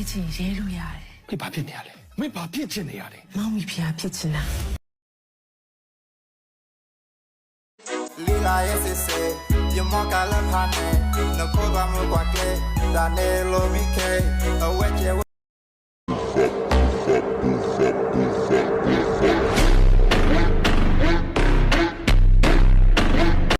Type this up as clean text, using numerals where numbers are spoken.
ရေးချင်ရေးလို့ရတယ် မင်းဘာဖြစ်နေရလဲမင်းဘာဖြစ်ချင်နေရလဲ မောင်မီဖျားဖြစ်ချင်တာ Lila ese yo mo kala phane no ko ba mo kwa ke da ne lo mi ke awe che